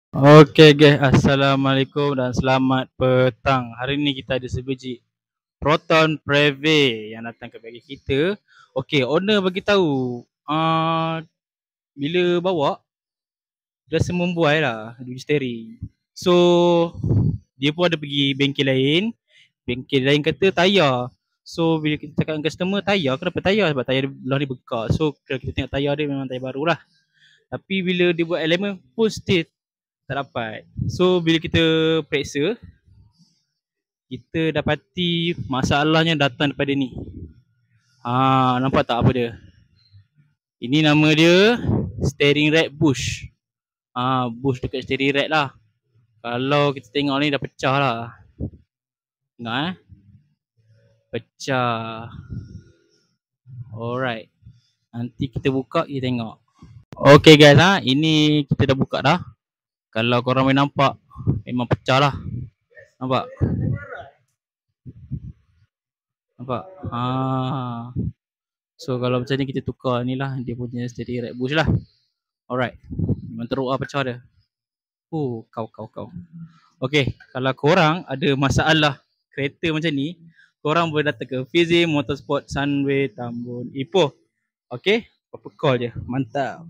Okey guys, Assalamualaikum dan selamat petang. Hari ni kita ada sebiji Proton Preve yang datang ke bagi kita. Okey, owner bagi tahu bila bawa dia rasa membuai lah di steering. So dia pun ada pergi bengkel lain kata tayar. So bila kita cakap dengan customer tayar, kenapa tayar? Sebab tayar dia belah ni bekas. So kalau kita tengok tayar dia memang tayar baru lah. Tapi bila dia buat elemen pun still tak dapat. So bila kita periksa, kita dapati masalahnya datang daripada ni. Nampak tak apa dia? Ini nama dia steering rack bush. Bush dekat steering rack lah. Kalau kita tengok ni dah pecah lah. Tengok pecah. Alright. Nanti kita buka, kita tengok. Okay guys, ini kita dah buka dah. Kalau korang boleh nampak, memang pecah lah. Nampak? Nampak? So kalau macam ni kita tukar ni lah, dia punya steering rack bush lah. Alright. Memang teruk lah pecah dia. Kau. Okay, kalau korang ada masalah kereta macam ni, korang boleh datang ke Fizi Motorsport Sunway Tambun Ipoh. Okay, apa call je. Mantap.